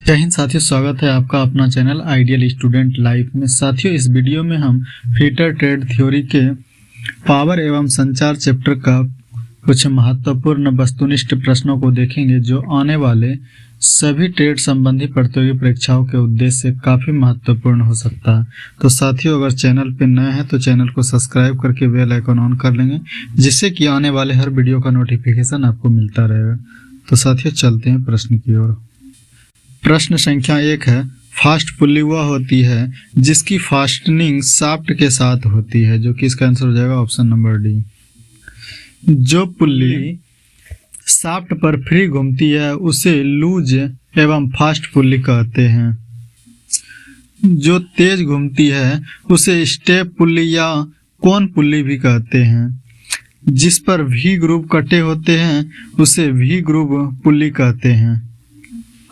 जय हिंद साथियों, स्वागत है आपका अपना चैनल आइडियल स्टूडेंट लाइफ में। साथियों, इस वीडियो में हम फीटर ट्रेड थ्योरी के पावर एवं संचार चैप्टर का कुछ महत्वपूर्ण वस्तुनिष्ठ प्रश्नों को देखेंगे जो आने वाले सभी ट्रेड संबंधी प्रतियोगी परीक्षाओं के उद्देश्य से काफ़ी महत्वपूर्ण हो सकता है। तो साथियों, अगर चैनल पर नए हैं तो चैनल को सब्सक्राइब करके बेल आइकन ऑन कर लेंगे, जिससे कि आने वाले हर वीडियो का नोटिफिकेशन आपको मिलता रहेगा। तो साथियों, चलते हैं प्रश्न की ओर। प्रश्न संख्या 1 है, फास्ट पुल्ली वह होती है जिसकी फास्टनिंग शाफ्ट के साथ होती है, जो कि इसका आंसर हो जाएगा ऑप्शन नंबर डी। जो पुल्ली शाफ्ट पर फ्री घूमती है उसे लूज एवं फास्ट पुल्ली कहते हैं। जो तेज घूमती है उसे स्टेप पुल्ली या कोन पुल्ली भी कहते हैं। जिस पर वी ग्रुप कटे होते हैं उसे वी ग्रुप पुल्ली कहते हैं।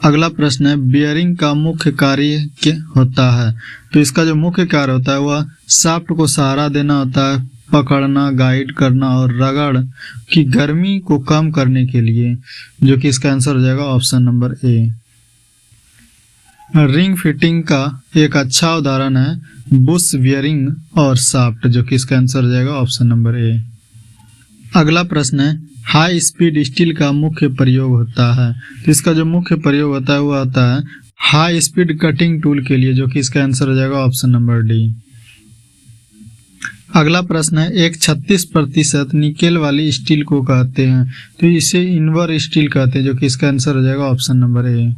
अगला प्रश्न है, बियरिंग का मुख्य कार्य क्या होता है? तो इसका जो मुख्य कार्य होता है वह शाफ्ट को सहारा देना होता है, पकड़ना, गाइड करना और रगड़ की गर्मी को कम करने के लिए, जो कि इसका आंसर हो जाएगा option number A. Ring fitting का एक अच्छा उदाहरण है बुश बियरिंग और शाफ्ट, जो कि इसका आंसर हो जाएगा ऑप्शन नंबर ए। अगला प्रश्न है, हाई स्पीड स्टील का मुख्य प्रयोग होता है। तो इसका जो मुख्य प्रयोग होता है वह होता है हाई स्पीड कटिंग टूल के लिए, जो कि इसका आंसर हो जाएगा ऑप्शन नंबर डी। अगला प्रश्न है, एक 36% निकेल वाली स्टील को कहते हैं, तो इसे इनवर स्टील कहते हैं, जो कि इसका आंसर हो जाएगा ऑप्शन नंबर ए।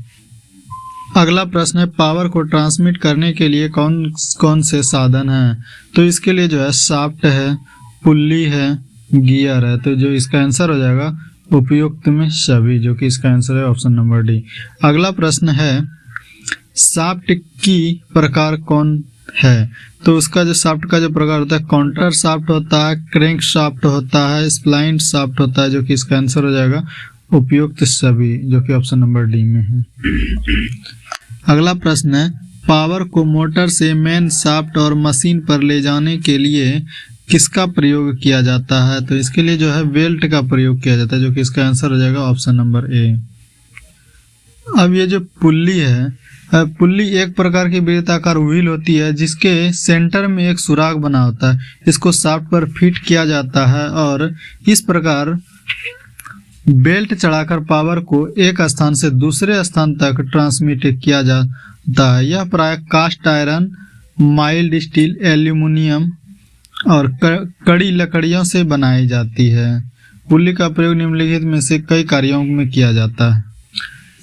अगला प्रश्न है, पावर को ट्रांसमिट करने के लिए कौन कौन से साधन हैं? तो इसके लिए जो है शाफ्ट है, पुल्ली है, गियर है, तो जो इसका आंसर हो जाएगा उपयुक्त में सभी, जो कि इसका आंसर है ऑप्शन नंबर डी। अगला प्रश्न है, शाफ्ट की प्रकार कौन है? तो उसका जो शाफ्ट का जो प्रकार होता है काउंटर शाफ्ट होता है, क्रैंक शाफ्ट होता है, स्प्लाइंट शाफ्ट होता है, जो कि इसका आंसर हो जाएगा उपयुक्त सभी, जो कि ऑप्शन नंबर डी में है। अगला प्रश्न है, पावर को मोटर से मेन शाफ्ट और मशीन पर ले जाने के लिए किसका प्रयोग किया जाता है? तो इसके लिए जो है बेल्ट का प्रयोग किया जाता है, जो कि इसका आंसर हो जाएगा ऑप्शन नंबर ए। अब ये जो पुल्ली है, पुल्ली एक प्रकार की वृत्ताकार व्हील होती है जिसके सेंटर में एक सुराग बना होता है। इसको शाफ्ट पर फिट किया जाता है और इस प्रकार बेल्ट चढ़ाकर पावर को एक स्थान से दूसरे स्थान तक ट्रांसमिट किया जाता है। यह प्राय cast iron, mild steel, aluminium और कड़ी लकड़ियों से बनाई जाती है। पुल्ली का प्रयोग निम्नलिखित में से कई कार्यों में किया जाता है,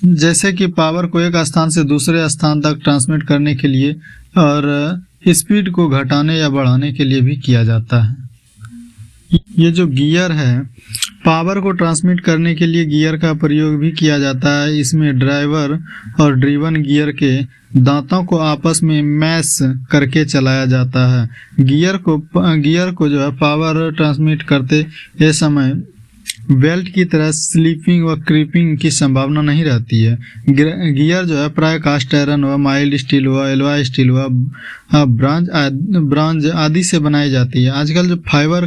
जैसे कि पावर को एक स्थान से दूसरे स्थान तक ट्रांसमिट करने के लिए और स्पीड को घटाने या बढ़ाने के लिए भी किया जाता है। ये जो गियर है, पावर को ट्रांसमिट करने के लिए गियर का प्रयोग भी किया जाता है। इसमें ड्राइवर और ड्रिवन गियर के दांतों को आपस में मैश करके चलाया जाता है। गियर को जो है पावर ट्रांसमिट करते ये समय बेल्ट की तरह स्लिपिंग व क्रीपिंग की संभावना नहीं रहती है। गियर जो है प्राय कास्ट आयरन हुआ, माइल्ड स्टील हुआ, एलॉय स्टील हुआ, ब्रॉन्ज आदि से बनाई जाती है। आजकल जो फाइबर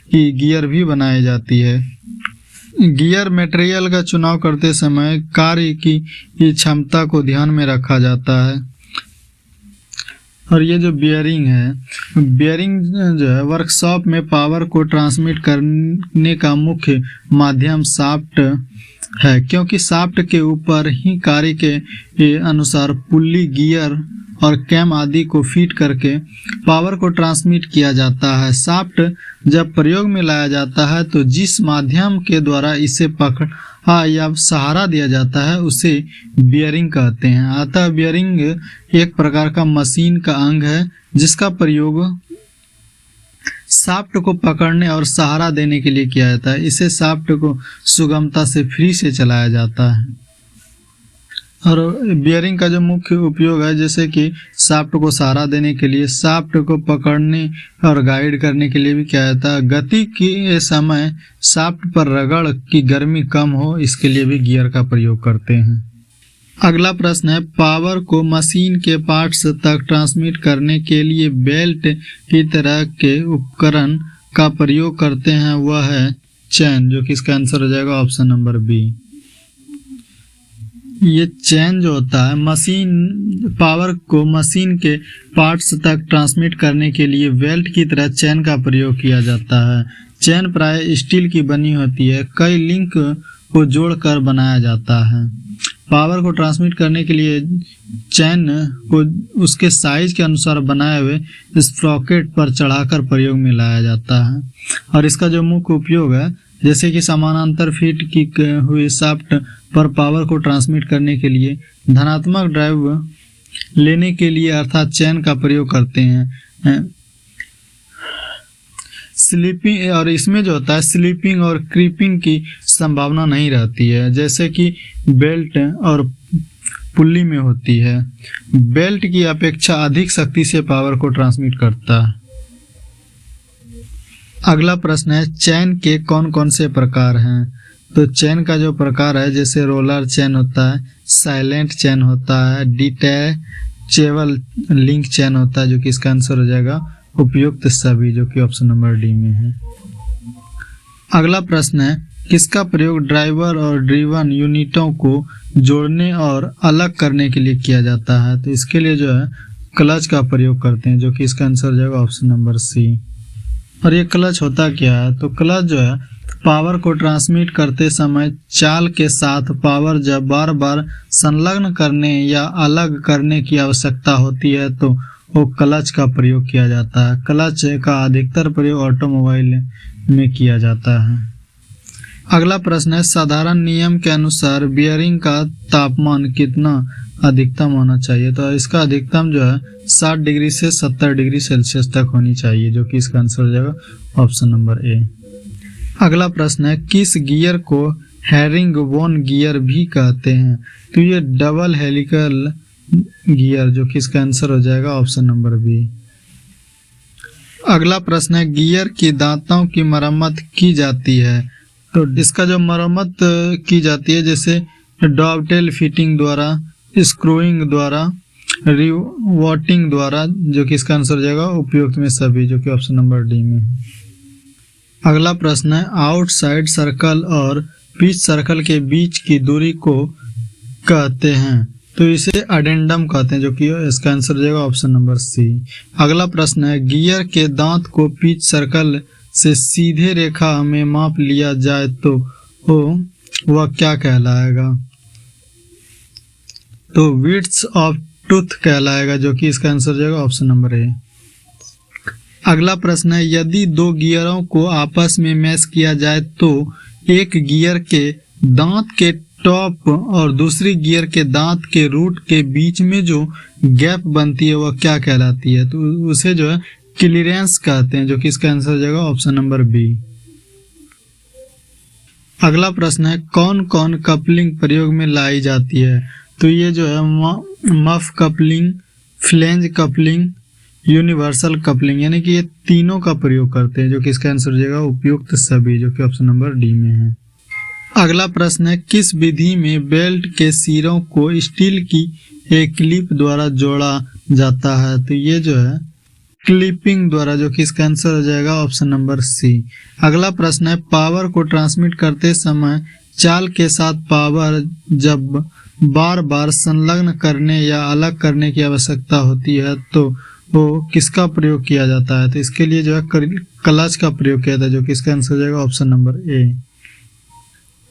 की गियर भी बनाई जाती है। गियर मटेरियल का चुनाव करते समय कार्य की क्षमता को ध्यान में रखा जाता है। और ये जो बियरिंग है, बियरिंग जो है वर्कशॉप में पावर को ट्रांसमिट करने का मुख्य माध्यम शाफ्ट है, क्योंकि शाफ्ट के ऊपर ही कार्य के अनुसार पुल्ली, गियर और कैम आदि को फीड करके पावर को ट्रांसमिट किया जाता है। शाफ्ट जब प्रयोग में लाया जाता है तो जिस माध्यम के द्वारा इसे पकड़ा या सहारा दिया जाता है उसे बियरिंग कहते हैं। अतः बियरिंग एक प्रकार का मशीन का अंग है जिसका प्रयोग शाफ्ट को पकड़ने और सहारा देने के लिए किया जाता है। इसे शाफ्ट को सुगमता से फ्री से चलाया जाता है। और बियरिंग का जो मुख्य उपयोग है, जैसे कि शाफ्ट को सहारा देने के लिए, शाफ्ट को पकड़ने और गाइड करने के लिए भी किया जाता है। गति के समय शाफ्ट पर रगड़ की गर्मी कम हो, इसके लिए भी गियर का प्रयोग करते हैं। अगला प्रश्न है, पावर को मशीन के पार्ट्स तक ट्रांसमिट करने के लिए बेल्ट की तरह के उपकरण का प्रयोग करते हैं, वह है चैन, जो कि इसका आंसर हो जाएगा ऑप्शन नंबर बी। ये चैन जो होता है मशीन पावर को मशीन के पार्ट्स तक ट्रांसमिट करने के लिए बेल्ट की तरह चैन का प्रयोग किया जाता है। चैन प्राय स्टील की बनी होती है, कई लिंक को जोड़कर बनाया जाता है। पावर को ट्रांसमिट करने के लिए चैन को उसके साइज के अनुसार बनाए हुए स्प्रॉकेट पर चढ़ाकर प्रयोग में लाया जाता है। और इसका जो मुख्य उपयोग है, जैसे कि समानांतर फिट की हुई शाफ्ट पर पावर को ट्रांसमिट करने के लिए धनात्मक ड्राइव लेने के लिए अर्थात चैन का प्रयोग करते हैं। स्लीपिंग, और इसमें जो होता है स्लीपिंग और क्रीपिंग की संभावना नहीं रहती है, जैसे कि बेल्ट और पुल्ली में होती है। बेल्ट की अपेक्षा अधिक शक्ति से पावर को ट्रांसमिट करता है। अगला प्रश्न है, चैन के कौन कौन से प्रकार हैं? तो चैन का जो प्रकार है, जैसे रोलर चैन होता है, साइलेंट चैन होता है, डिटैचेबल लिंक चैन होता है, जो कि इसका आंसर हो जाएगा उपयुक्त सभी, जो कि ऑप्शन नंबर डी में है। अगला प्रश्न है, किसका प्रयोग ड्राइवर और ड्रिवन यूनिटों को जोड़ने और अलग करने के लिए किया जाता है? तो इसके लिए जो है क्लच का प्रयोग करते हैं, जो कि इसका आंसर हो जाएगा ऑप्शन नंबर सी। और ये क्लच होता क्या है? तो क्लच जो है पावर को ट्रांसमिट करते समय चाल के साथ पावर जब बार बार संलग्न करने या अलग करने की आवश्यकता होती है तो वो क्लच का प्रयोग किया जाता है। क्लच का अधिकतर प्रयोग ऑटोमोबाइल में किया जाता है। अगला प्रश्न है, साधारण नियम के अनुसार बियरिंग का तापमान कितना अधिकतम होना चाहिए? तो इसका अधिकतम जो है 60 डिग्री से 70 डिग्री सेल्सियस तक होनी चाहिए, जो कि इसका आंसर हो जाएगा ऑप्शन नंबर ए। अगला प्रश्न है, किस गियर को हैरिंग बोन गियर भी कहते हैं? तो ये डबल हेलिकल गियर, जो कि इसका आंसर हो जाएगा ऑप्शन नंबर बी। अगला प्रश्न है, गियर की दांतों की मरम्मत की जाती है? तो इसका जो मरम्मत की जाती है, जैसे डॉवटेल फिटिंग द्वारा, स्क्रूइंग द्वारा, रिवॉटिंग द्वारा, जो कि इसका आंसर हो जाएगा उपयुक्त में सभी, जो कि ऑप्शन नंबर डी में है। अगला प्रश्न है, आउटसाइड सर्कल और पिच सर्कल के बीच की दूरी को कहते हैं? तो इसे अडेंडम कहते हैं, जो कि इसका आंसर हो जाएगा ऑप्शन नंबर सी। अगला प्रश्न है, गियर के दांत को पिच सर्कल से सीधे रेखा में माप लिया जाए तो वह क्या कहलाएगा? तो विड्थ ऑफ टूथ कहलाएगा, जो कि इसका आंसर हो जाएगा ऑप्शन नंबर ए। अगला प्रश्न है, यदि दो गियरों को आपस में मैश किया जाए तो एक गियर के दांत के टॉप और दूसरी गियर के दांत के रूट के बीच में जो गैप बनती है वह क्या कहलाती है? तो उसे जो है क्लीयरेंस कहते हैं, जो कि इसका आंसर हो जाएगा ऑप्शन नंबर बी। अगला प्रश्न है, कौन कौन कपलिंग प्रयोग में लाई जाती है? तो ये जो है muff coupling, flange coupling, universal coupling, यानी कि ये तीनों का प्रयोग करते हैं, जो कि इसका आंसर हो जाएगा उपयुक्त सभी, जो कि ऑप्शन नंबर डी में है। अगला प्रश्न है, किस विधि में बेल्ट के सिरों को स्टील की एक क्लिप द्वारा जोड़ा जाता है? तो ये जो है क्लिपिंग द्वारा, जो कि इसका आंसर हो जाएगा ऑप्शन नंबर सी। अगला प्रश्न है, पावर को ट्रांसमिट करते समय चाल के साथ पावर जब बार बार संलग्न करने या अलग करने की आवश्यकता होती है तो वो किसका प्रयोग किया जाता है? तो इसके लिए जो है क्लच का प्रयोग किया जाता है, जो कि इसका आंसर हो जाएगा ऑप्शन नंबर ए।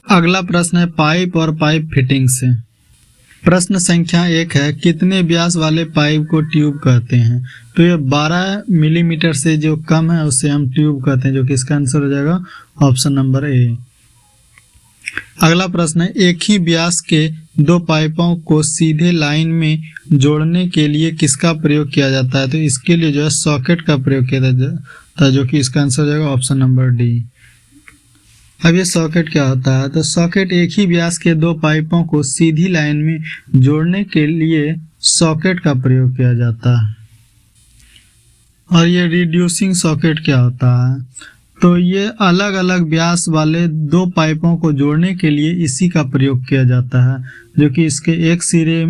अगला प्रश्न है, पाइप और पाइप फिटिंग से। प्रश्न संख्या 1 है, कितने व्यास वाले पाइप को ट्यूब कहते हैं? तो ये 12 मिलीमीटर से जो कम है उसे हम ट्यूब कहते हैं, जो कि इसका आंसर हो जाएगा ऑप्शन नंबर ए। अगला प्रश्न है, एक ही व्यास के दो पाइपों को सीधे लाइन में जोड़ने के लिए किसका प्रयोग किया जाता है? तो इसके लिए जो है सॉकेट का प्रयोग किया जाता है, जो कि इसका आंसर हो जाएगा ऑप्शन नंबर डी। अब ये सॉकेट क्या होता है? तो सॉकेट एक ही व्यास के दो पाइपों को सीधी लाइन में जोड़ने के लिए सॉकेट का प्रयोग किया जाता है। और ये रिड्यूसिंग सॉकेट क्या होता है? तो ये अलग अलग व्यास वाले दो पाइपों को जोड़ने के लिए इसी का प्रयोग किया जाता है, जो कि इसके एक सिरे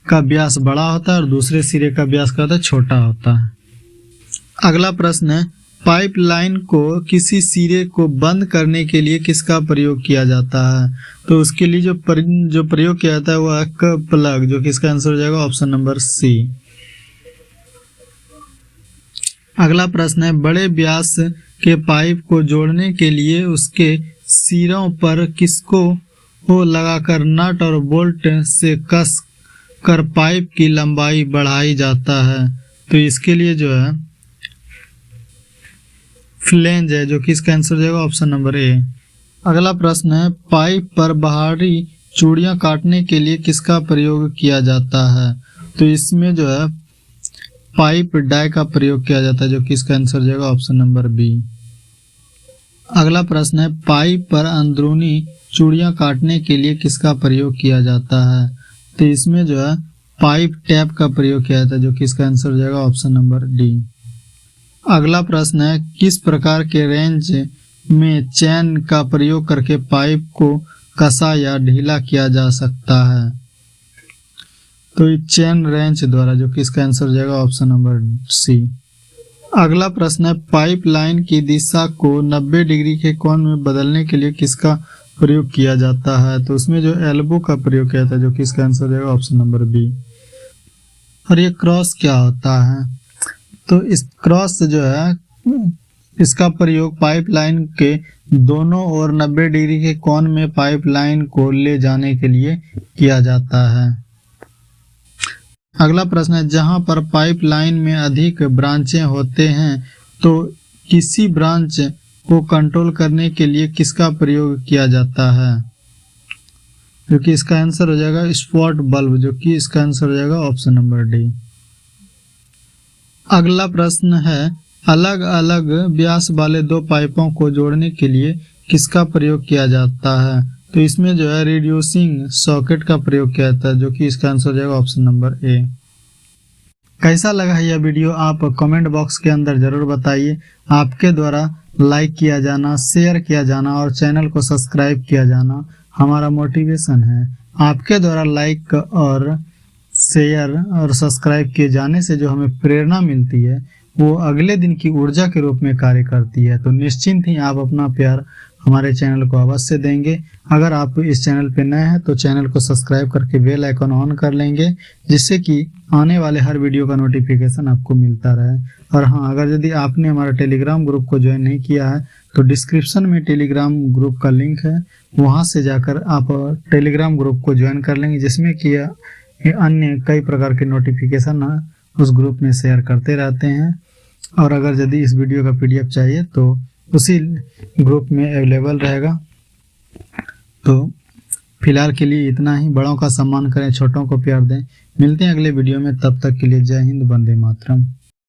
का व्यास बड़ा होता है और दूसरे सिरे का व्यास क्या होता है? छोटा होता है। अगला प्रश्न है, पाइपलाइन को किसी सिरे को बंद करने के लिए किसका प्रयोग किया जाता है? तो उसके लिए जो प्रयोग किया जाता है वो है प्लग, जो कि इसका आंसर हो जाएगा ऑप्शन नंबर सी। अगला प्रश्न है, बड़े व्यास के पाइप को जोड़ने के लिए उसके सिरों पर किसको लगाकर नट और बोल्ट से कस कर पाइप की लंबाई बढ़ाई जाता है? तो इसके लिए जो है फ्लेंज है, जो कि इसका आंसर हो जाएगा ऑप्शन नंबर ए। अगला प्रश्न है, पाइप पर बाहरी चूड़ियां काटने के लिए किसका प्रयोग किया जाता है? तो इसमें जो है पाइप डाई का प्रयोग किया जाता है, जो कि इसका आंसर हो जाएगा ऑप्शन नंबर बी। अगला प्रश्न है, पाइप पर अंदरूनी चूड़ियां काटने के लिए किसका प्रयोग किया जाता है? तो इसमें जो है पाइप टैप का प्रयोग किया जाता है, जो कि इसका आंसर हो जाएगा ऑप्शन नंबर डी। अगला प्रश्न है, किस प्रकार के रेंच में चैन का प्रयोग करके पाइप को कसा या ढीला किया जा सकता है? तो ये चेन रेंच द्वारा, जो कि इसका आंसर हो जाएगा ऑप्शन नंबर सी। अगला प्रश्न है, पाइपलाइन की दिशा को 90 डिग्री के कोण में बदलने के लिए किसका प्रयोग किया जाता है? तो उसमें जो एल्बो का प्रयोग किया जाता है, जो कि इसका आंसर हो जाएगा ऑप्शन नंबर बी। और ये क्रॉस क्या होता है? तो इस क्रॉस जो है इसका प्रयोग पाइपलाइन के दोनों ओर 90 डिग्री के कोण में पाइपलाइन को ले जाने के लिए किया जाता है। अगला प्रश्न है, जहां पर पाइपलाइन में अधिक ब्रांचें होते हैं तो किसी ब्रांच को कंट्रोल करने के लिए किसका प्रयोग किया जाता है? जो कि इसका आंसर हो जाएगा स्पॉट बल्ब, जो कि इसका आंसर हो जाएगा ऑप्शन नंबर डी। अगला प्रश्न है, अलग अलग व्यास वाले दो पाइपों को जोड़ने के लिए किसका प्रयोग किया जाता है? तो इसमें जो है रिड्यूसिंग सॉकेट का प्रयोग किया जाता है, जो कि इसका आंसर हो जाएगा ऑप्शन नंबर ए। कैसा लगा है यह वीडियो आप कमेंट बॉक्स के अंदर जरूर बताइए। आपके द्वारा लाइक किया जाना, शेयर किया जाना और चैनल को सब्सक्राइब किया जाना हमारा मोटिवेशन है। आपके द्वारा लाइक और शेयर और सब्सक्राइब किए जाने से जो हमें प्रेरणा मिलती है वो अगले दिन की ऊर्जा के रूप में कार्य करती है। तो निश्चिंत ही आप अपना प्यार हमारे चैनल को अवश्य देंगे। अगर आप इस चैनल पे नए हैं तो चैनल को सब्सक्राइब करके बेल आइकन ऑन कर लेंगे, जिससे कि आने वाले हर वीडियो का नोटिफिकेशन आपको मिलता रहे। और हाँ, अगर यदि आपने हमारा टेलीग्राम ग्रुप को ज्वाइन नहीं किया है तो डिस्क्रिप्शन में टेलीग्राम ग्रुप का लिंक है, वहाँ से जाकर आप टेलीग्राम ग्रुप को ज्वाइन कर लेंगे, जिसमें कि अन्य कई प्रकार के नोटिफिकेशन उस ग्रुप में शेयर करते रहते हैं। और अगर यदि इस वीडियो का PDF चाहिए तो उसी ग्रुप में अवेलेबल रहेगा। तो फिलहाल के लिए इतना ही। बड़ों का सम्मान करें, छोटों को प्यार दें। मिलते हैं अगले वीडियो में, तब तक के लिए जय हिंद, वंदे मातरम।